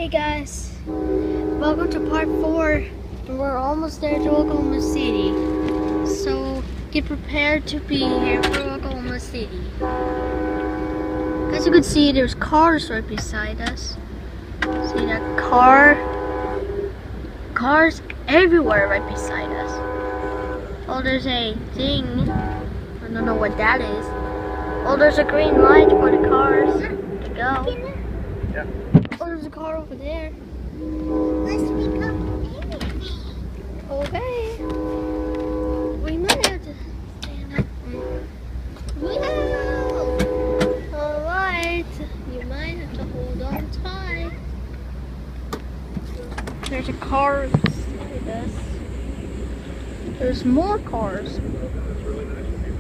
Hey guys, welcome to part 4, and we're almost there to Oklahoma City. So get prepared to be here for Oklahoma City. As you can see, there's cars right beside us. See that car? Cars everywhere right beside us. Oh, there's a thing. I don't know what that is. Oh, there's a green light for the cars to go. Yeah. Oh, there's a car over there. Let's become anything. Okay. We might have to stand up. Whoa! Alright. You might have to hold on tight. There's a car beside us. There's more cars. That's really nice of you.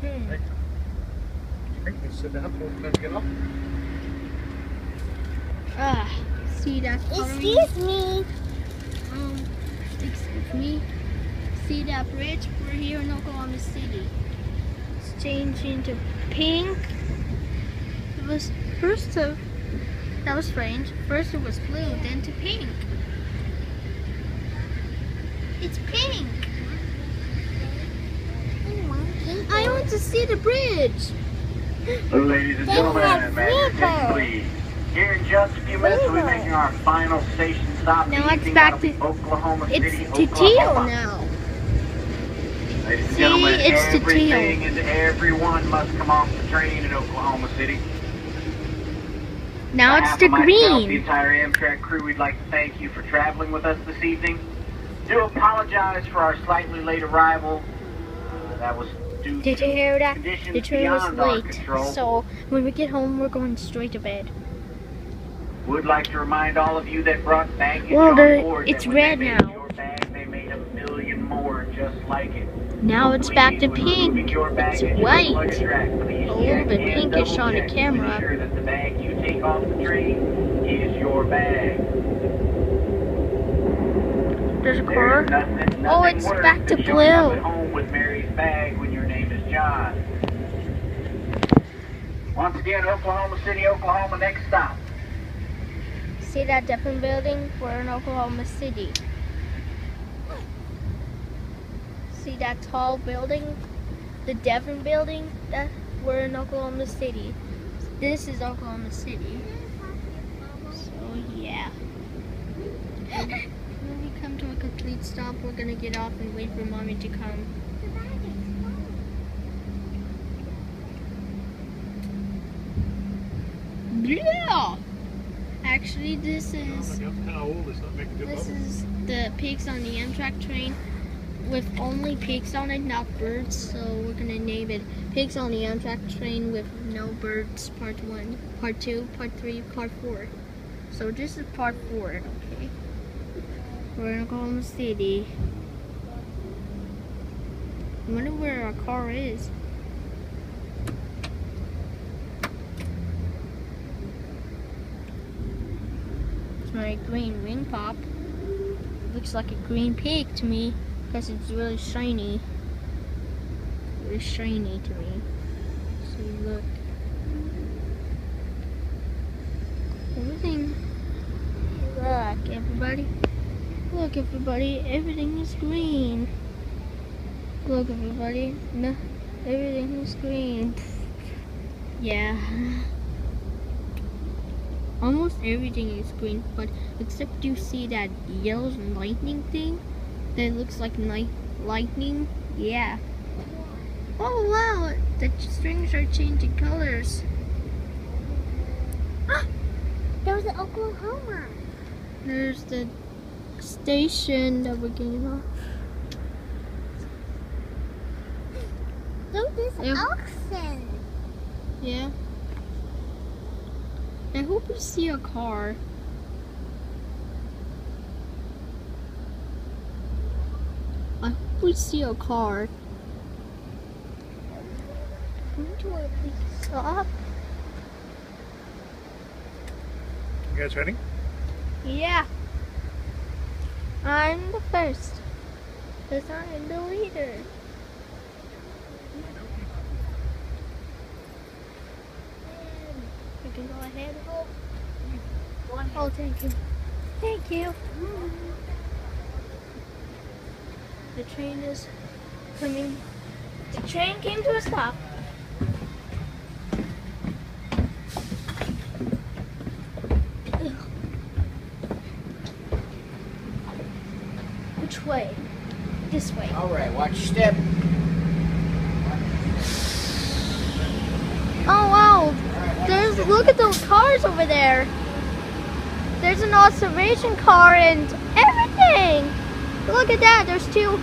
Hey, you can sit down and get up. See that car? Excuse me. Excuse me. See that bridge? We're here in Oklahoma City. It's changing to pink. It was that was strange. First it was blue, then to pink. It's pink. I want to see the bridge. Ladies and They gentlemen, have may I zebra. please. Here in just a few minutes, we'll be making our final station stop. Now this it's evening back out to of Oklahoma it's City, to teal Oklahoma. now. Ladies and See, gentlemen, it's to everything teal. and everyone must come off the train in Oklahoma City. Now On it's behalf the of myself, the green. entire Amtrak crew, we'd like to thank you for traveling with us this evening. Do apologize for our slightly late arrival. That was due Did to you hear that? conditions The train was beyond our late, control. so when we get home, we're going straight to bed. Would like to remind all of you that brought baggage Well, on board it's that when red they made now. your bag, they made 1,000,000 more just like it. Now it's back to Please, when removing pink. your It's baggage from the white. luggage rack, please A little check bit and pinkish on the double-check to camera. ensure that the bag you take off the train is your bag. There's a car. There's nothing Oh, it's worse back to than showing up blue. at home with Mary's bag when your name is John. Once again, Oklahoma City, Oklahoma, next stop. See that different building? We're in Oklahoma City. See that tall building? The Devon building? We're in Oklahoma City. This is Oklahoma City. So yeah. When we come to a complete stop, we're gonna get off and wait for mommy to come. Yeah. Actually, this is the pigs on the Amtrak train with only pigs on it, not birds. So we're gonna name it Pigs on the Amtrak Train with No Birds Part 1, Part 2, Part 3, Part 4. So this is Part 4, okay? We're in Oklahoma City. I wonder where our car is. My green wing pop. Looks like a green pig to me because it's really shiny. Really shiny to me. So look. Everything. Look, everybody. Look, everybody. Everything is green. Look, everybody. No, everything is green. Yeah. Almost everything is green, but except you see that yellow lightning thing that looks like lightning. Yeah. Oh wow, the strings are changing colors. There's an Oklahoma. There's the station that we're getting off. Look, this Yeah. oxen. Yeah. I hope you see a car. I hope we see a car. Come to a big stop. You guys ready? Yeah. I'm the first. Because I'm the leader. You can go ahead. Oh, thank you. Thank you. The train is coming. The train came to a stop. Ugh. Which way? This way. All right, watch your step. Oh wow! There's look at those cars over there. There's an observation car and everything. Look at that. There's two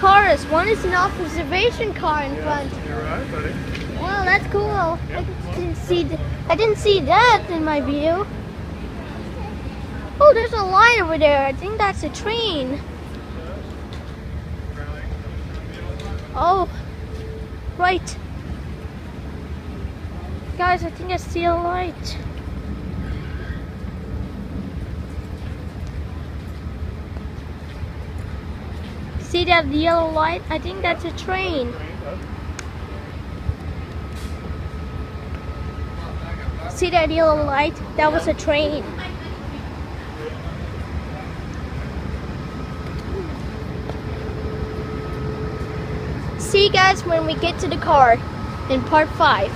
cars. One is an observation car in front. You're right, buddy. Wow, that's cool. Yep. I didn't see that in my view. Oh, there's a light over there. I think that's a train. Oh, right. Guys, I think I see a light. See that yellow light? I think that's a train. See that yellow light? That was a train. See you guys when we get to the car in part 5.